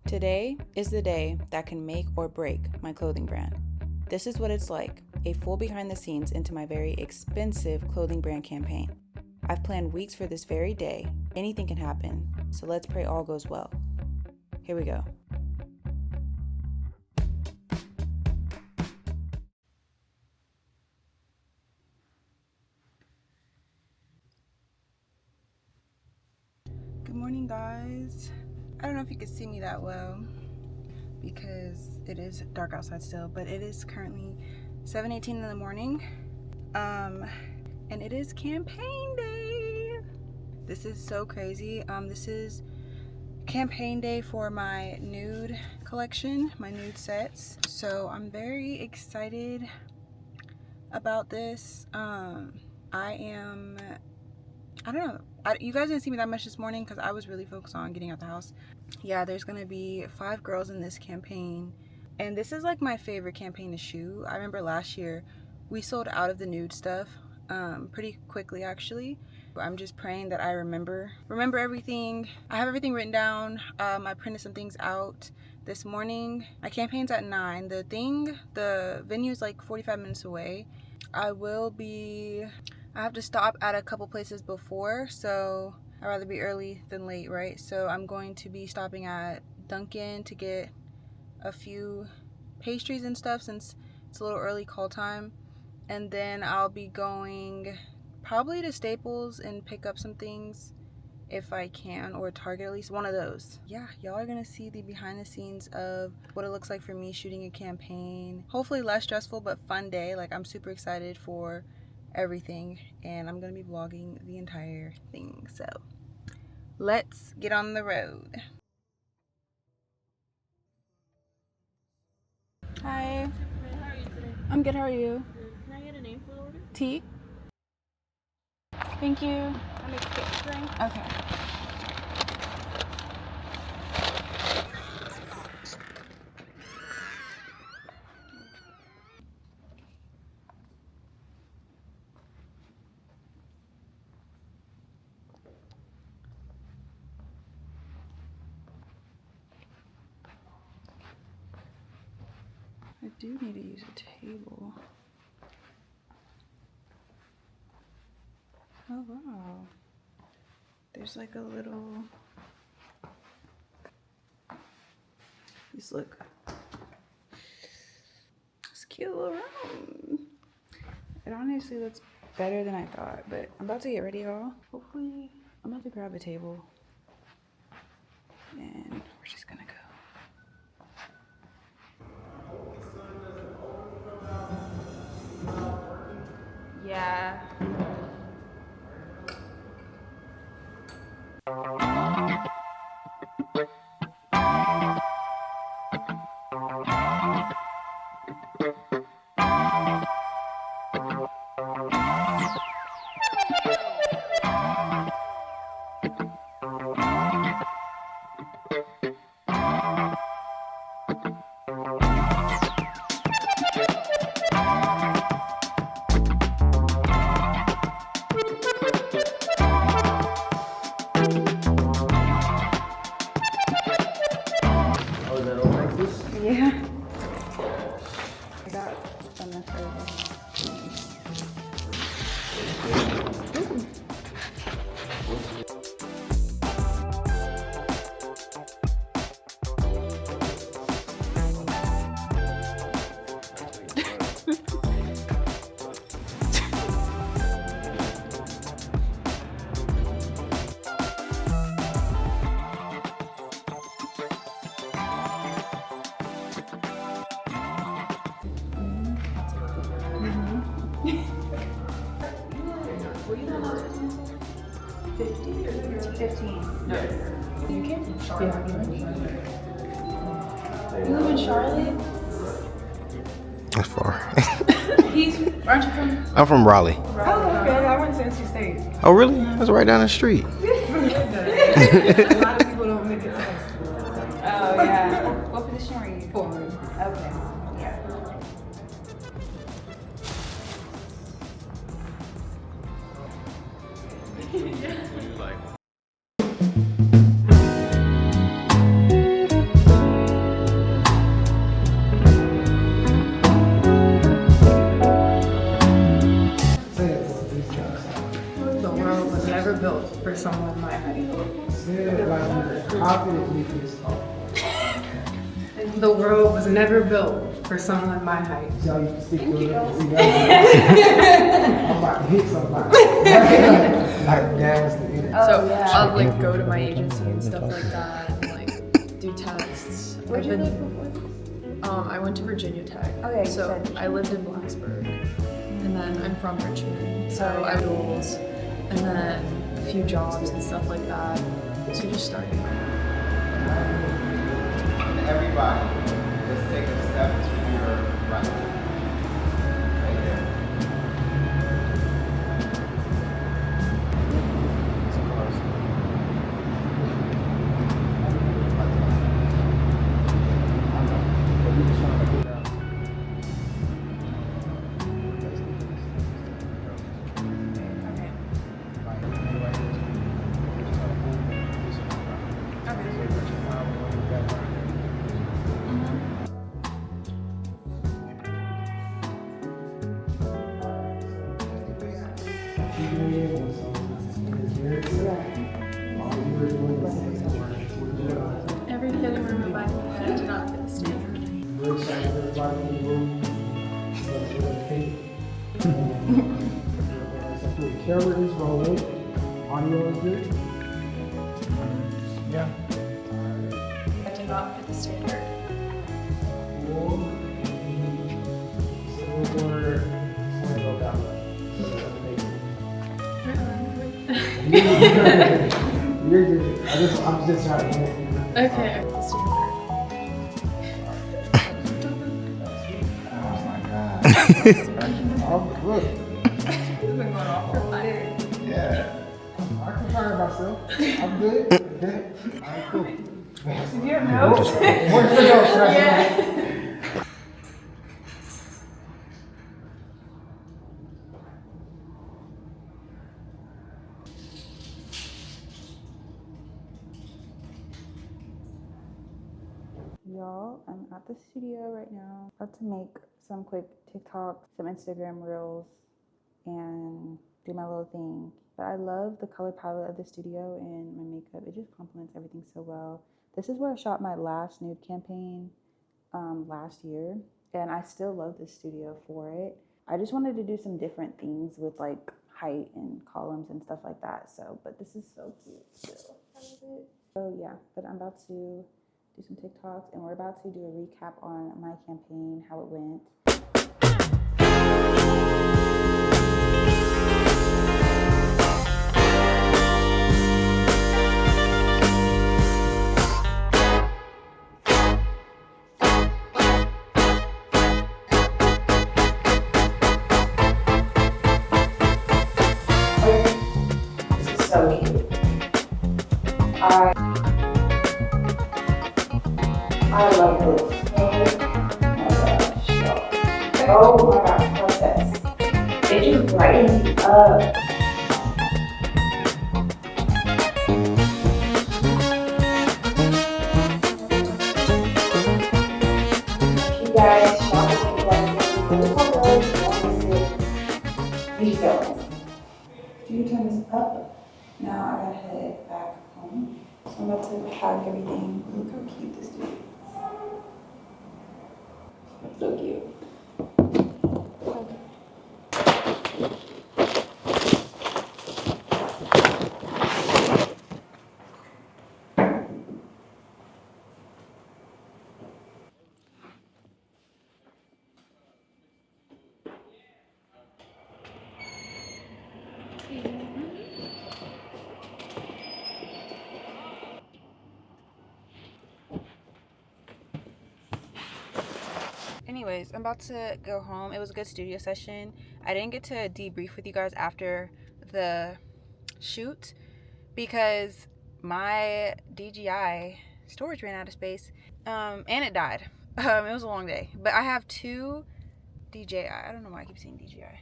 Today is the day that can make or break my clothing brand. This is what it's like, a full behind the scenes into my very expensive clothing brand campaign. I've planned weeks for this very day. Anything can happen, so let's pray all goes well. Here we go. Good morning, guys. I don't know if you can see me that well because it is dark outside still, but it is currently 7:18 in the morning. And it is campaign day. This is so crazy. This is campaign day for my nude collection, my nude sets. So I'm very excited about this. I don't know. You guys didn't see me that much this morning because I was really focused on getting out the house. Yeah, there's gonna be 5 girls in this campaign, and this is like my favorite campaign to shoot. I remember last year we sold out of the nude stuff pretty quickly, actually. I'm just praying that I remember everything. I have everything written down. I printed some things out this morning. My campaign's at 9. The venue's like 45 minutes away. I have to stop at a couple places before, so I'd rather be early than late, right? So I'm going to be stopping at Dunkin' to get a few pastries and stuff since it's a little early call time. And then I'll be going probably to Staples and pick up some things if I can, or Target, at least one of those. Yeah, y'all are gonna see the behind the scenes of what it looks like for me shooting a campaign. Hopefully less stressful, but fun day. Like, I'm super excited for everything, and I'm gonna be vlogging the entire thing. So let's get on the road. Hi. How are you today? I'm good. How are you? Good. Can I get a name for the order? T. Thank you. I make sketch drink. Okay. I do need to use a table. Oh wow. There's like a little, these look, it's a cute little room. It honestly looks better than I thought, but I'm about to get ready, y'all. Hopefully, I'm about to grab a table and we're just gonna go. Yeah. Yeah. I got some left over. Were you the one that was 50? 15. No. You came from Charlotte. You live in Charlotte? That's far. Aren't you from? I'm from Raleigh. Oh, okay. I went to NC State. Oh, really? That's right down the street. A lot of people don't make it to high school. Oh, yeah. What position were you? Forward. Okay. Yeah. confident we can just talk. The world was never built for someone my height. So you can stick your lip. I'm about to hit somebody. Like that's the end. So I'll like go to my agency and stuff like that, and like do tests. Where'd you live before this? I went to Virginia Tech. Okay, you so said- I lived in Blacksburg, and then I'm from Richmond. So I duels, and then a few jobs and stuff like that. So just started. Everybody, let's take a step to your right. Right there. Every kid in room by me had to not fit the standard. We're excited for everybody in the room. We're gonna take it. So the camera is rolling. Audio is good. Yeah. I did not fit the standard. Cool. So we're gonna go down. You're good. I'm just trying to get you. Okay. The standard. Oh my God. I'm good. This has been going off for fire. Yeah. I can find myself. I'm good. Good. Alright, cool. Do you have notes? Where's the notes? Yeah. Y'all, I'm at the studio right now. About to make some quick TikTok, some Instagram reels, and do my little thing. But I love the color palette of the studio and my makeup. It just complements everything so well. This is where I shot my last nude campaign last year, and I still love this studio for it. I just wanted to do some different things with like height and columns and stuff like that. So, but this is so cute still. I love it. So yeah, but I'm about to do some TikToks, and we're about to do a recap on my campaign, how it went. This is so cute. I love this. Oh my gosh, princess. It just brightens you up. You guys shop with me do you turn this up? Now I gotta head back home. So I'm about to pack everything. Look how cute this dude is. So cute. Anyways, I'm about to go home. It was a good studio session. I didn't get to debrief with you guys after the shoot because my DJI storage ran out of space and it died. It was a long day, but I have two DJI. I don't know why I keep saying DJI.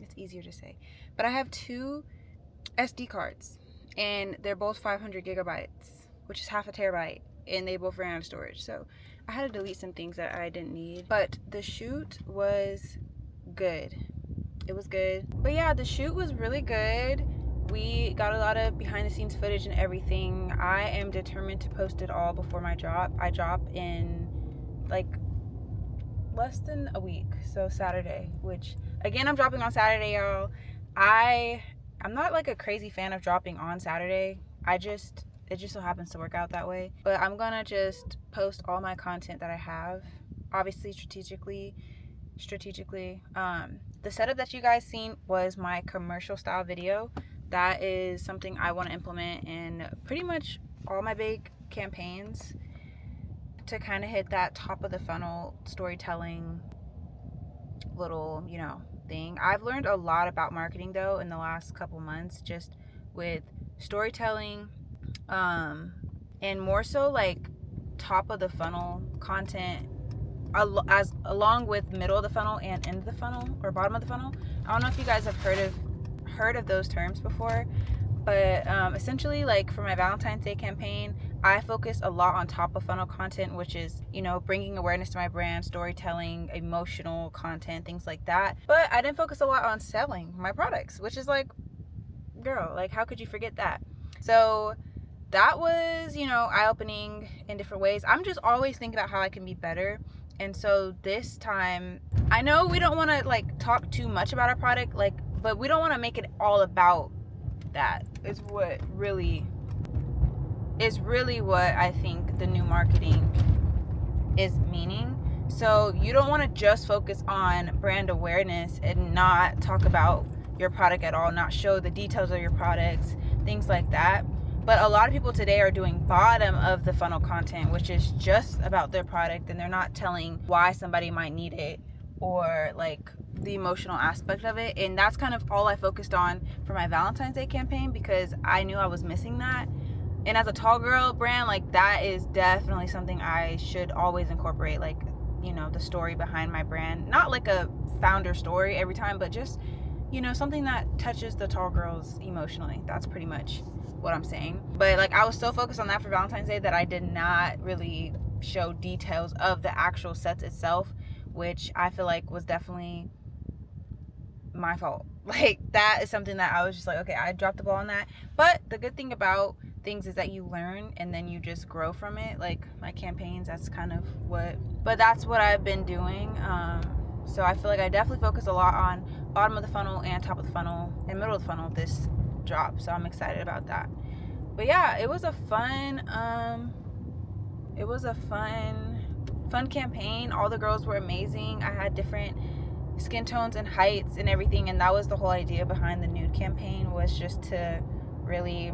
It's easier to say, but I have two SD cards and they're both 500 gigabytes, which is half a terabyte, and they both ran out of storage. So I had to delete some things that I didn't need, but the shoot was good. It was good. But yeah, the shoot was really good. we got a lot of behind the scenes footage and everything. I am determined to post it all before my drop. I drop in like less than a week, so Saturday, which again, I'm dropping on Saturday, y'all. I'm not like a crazy fan of dropping on Saturday. It just so happens to work out that way. But I'm gonna just post all my content that I have, obviously strategically. The setup that you guys seen was my commercial style video. That is something I want to implement in pretty much all my big campaigns to kind of hit that top of the funnel storytelling little, you know, thing. I've learned a lot about marketing though in the last couple months, just with storytelling, and more so like top of the funnel content, along with middle of the funnel and end of the funnel or bottom of the funnel. I don't know if you guys have heard of those terms before, but essentially, like for my Valentine's Day campaign, I focus a lot on top of funnel content, which is, you know, bringing awareness to my brand, storytelling, emotional content, things like that. But I didn't focus a lot on selling my products, which is like, girl, like how could you forget that? So that was, you know, eye-opening in different ways. I'm just always thinking about how I can be better. And so this time, I know we don't want to like talk too much about our product, like, but we don't want to make it all about that. Is really what I think the new marketing is meaning. So you don't want to just focus on brand awareness and not talk about your product at all, not show the details of your products, things like that. But a lot of people today are doing bottom of the funnel content, which is just about their product, and they're not telling why somebody might need it or like the emotional aspect of it. And that's kind of all I focused on for my Valentine's Day campaign, because I knew I was missing that. And as a tall girl brand, like that is definitely something I should always incorporate, like, you know, the story behind my brand. Not like a founder story every time, but just, you know, something that touches the tall girls emotionally. That's pretty much what I'm saying. But like I was so focused on that for Valentine's Day that I did not really show details of the actual sets itself, which I feel like was definitely my fault. Like that is something that I was just like, okay, I dropped the ball on that. But the good thing about things is that you learn and then you just grow from it. Like my campaigns, that's kind of but that's what I've been doing. So I feel like I definitely focus a lot on bottom of the funnel and top of the funnel and middle of the funnel this drop. So I'm excited about that. But yeah, it was a fun campaign. All the girls were amazing. I had different skin tones and heights and everything, and that was the whole idea behind the nude campaign, was just to really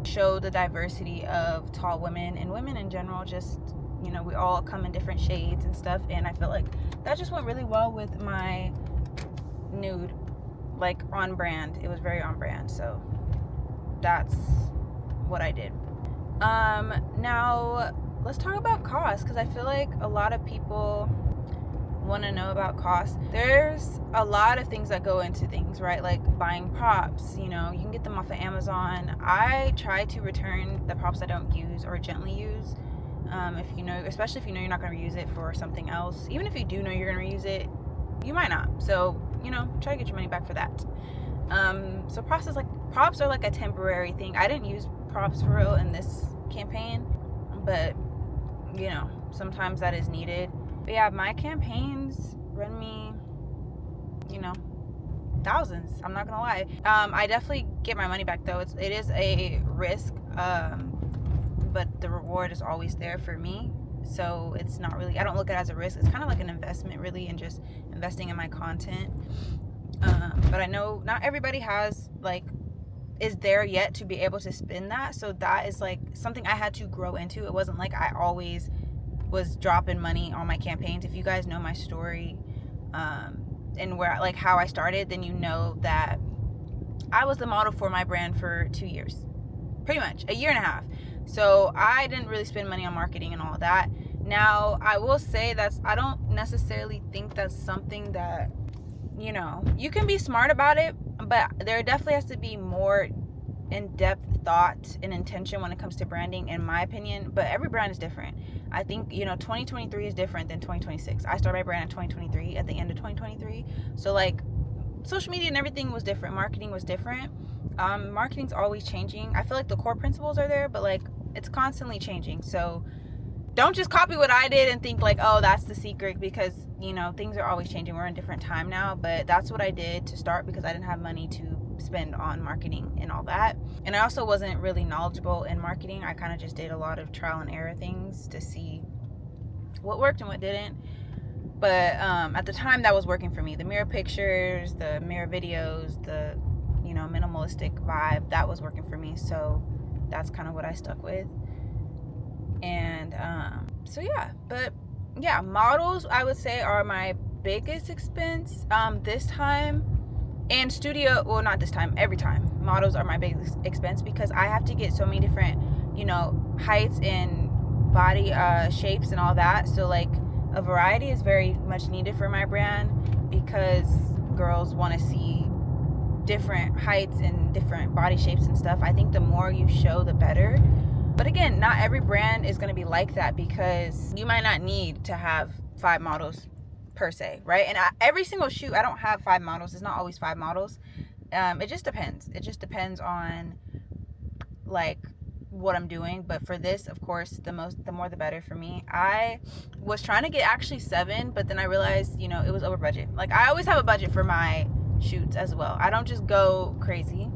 show the diversity of tall women and women in general. Just, you know, we all come in different shades and stuff, and I feel like that just went really well with my nude, like on brand. It was very on brand, so that's what I did. Now let's talk about cost, because I feel like a lot of people want to know about cost. There's a lot of things that go into things, right? Like buying props, you know, you can get them off of Amazon. I try to return the props I don't use or gently use. If you know, especially if you know you're not going to use it for something else. Even if you do know you're going to reuse it, you might not. So, you know, try to get your money back for that. So props are like a temporary thing. I didn't use props for real in this campaign, but you know, sometimes that is needed. But yeah, my campaigns run me, you know, thousands. I'm not gonna lie. I definitely get my money back though. It is a risk, but the reward is always there for me. So it's not really, I don't look at it as a risk. It's kind of like an investment really, and just investing in my content. But I know not everybody is there yet to be able to spend that. So that is like something I had to grow into. It wasn't like I always was dropping money on my campaigns. If you guys know my story, and where, like how I started, then you know that I was the model for my brand for 2 years, pretty much a year and a half. So I didn't really spend money on marketing and all that. Now I will say I don't necessarily think that's something that, you know, you can be smart about it, but there definitely has to be more in-depth thought and intention when it comes to branding, in my opinion. But every brand is different. I think, you know, 2023 is different than 2026. I started my brand in 2023, at the end of 2023. So like social media and everything was different. Marketing was different. Marketing's always changing. I feel like the core principles are there, but like it's constantly changing. So don't just copy what I did and think like, oh, that's the secret, because you know things are always changing. We're in a different time now, but that's what I did to start because I didn't have money to spend on marketing and all that. And I also wasn't really knowledgeable in marketing. I kind of just did a lot of trial and error things to see what worked and what didn't. But at the time that was working for me. The mirror pictures, the mirror videos, the minimalistic vibe, that was working for me. So that's kind of what I stuck with. And so yeah, but yeah, models I would say are my biggest expense this time. And studio, well, not this time, every time models are my biggest expense, because I have to get so many different heights and body shapes and all that. So like a variety is very much needed for my brand, because girls want to see different heights and different body shapes and stuff. I think the more you show, the better. But again, not every brand is going to be like that, because you might not need to have 5 models per se, right? And every single shoot, I don't have 5 models. It's not always 5 models. It just depends. It just depends on like what I'm doing. But for this, of course, the more the better for me. I was trying to get actually 7, but then I realized it was over budget. Like I always have a budget for my shoots as well. I don't just go crazy.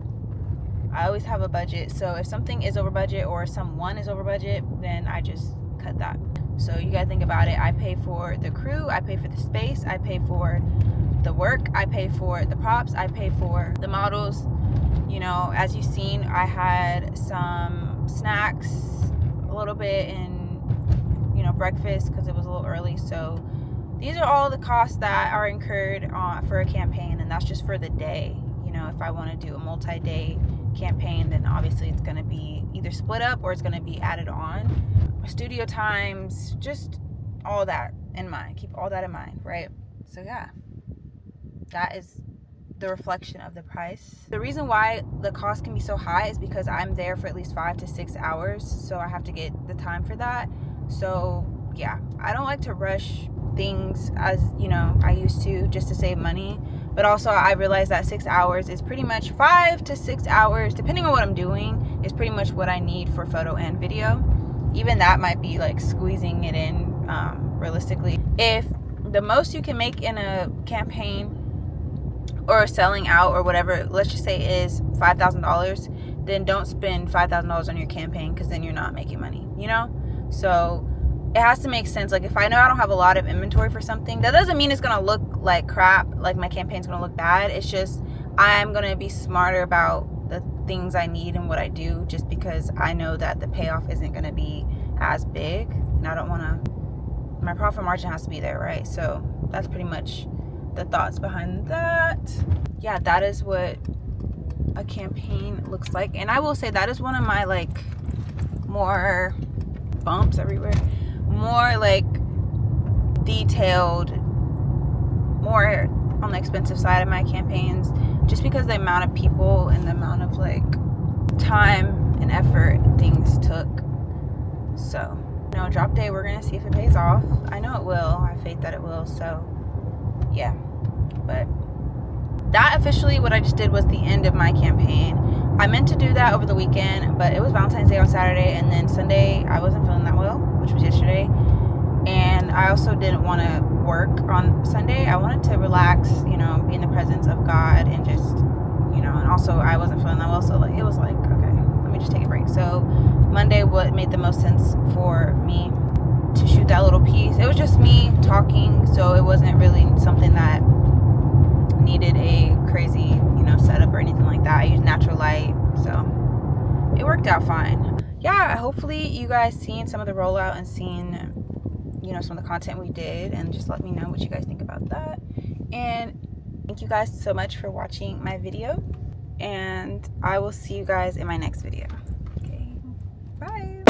I always have a budget. So if something is over budget or someone is over budget, then I just cut that. So you gotta think about it. I pay for the crew, I pay for the space, I pay for the work, I pay for the props, I pay for the models. As you've seen, I had some snacks, a little bit, and breakfast because it was a little early. So these are all the costs that are incurred for a campaign, and that's just for the day. If I want to do a multi-day campaign, then obviously it's going to be either split up or it's going to be added on. Studio times, just all that in mind. Keep all that in mind, right? So yeah, that is the reflection of the price. The reason why the cost can be so high is because I'm there for at least 5 to 6 hours, so I have to get the time for that. So yeah, I don't like to rush things as I used to, just to save money. But also I realized that 6 hours is pretty much 5 to 6 hours, depending on what I'm doing, is pretty much what I need for photo and video. Even that might be like squeezing it in realistically. If the most you can make in a campaign or selling out or whatever, let's just say is $5,000, then don't spend $5,000 on your campaign, because then you're not making money, So it has to make sense. Like if I know I don't have a lot of inventory for something, that doesn't mean it's gonna look like crap, like my campaign's gonna look bad. It's just I'm gonna be smarter about the things I need and what I do, just because I know that the payoff isn't gonna be as big, and I don't wanna, my profit margin has to be there, right? So that's pretty much the thoughts behind that. Yeah, that is what a campaign looks like. And I will say that is one of my like more bumps everywhere, more like detailed, more on the expensive side of my campaigns, just because the amount of people and the amount of like time and effort things took. So drop day, we're gonna see if it pays off. I know it will. I have faith that it will. So yeah, but that officially, what I just did was the end of my campaign. I meant to do that over the weekend, but it was Valentine's Day on Saturday, and then Sunday I wasn't feeling that well, which was yesterday. And I also didn't want to work on Sunday. I wanted to relax, be in the presence of God, and just, and also I wasn't feeling that well, so like it was like, okay, let me just take a break. So Monday, what made the most sense for me to shoot that little piece, it was just me talking, so it wasn't really something that needed a crazy setup or anything like that. I used natural light, so it worked out fine. Yeah, hopefully you guys seen some of the rollout and seen some of the content we did, and just let me know what you guys think about that. And thank you guys so much for watching my video, and I will see you guys in my next video. Okay, bye.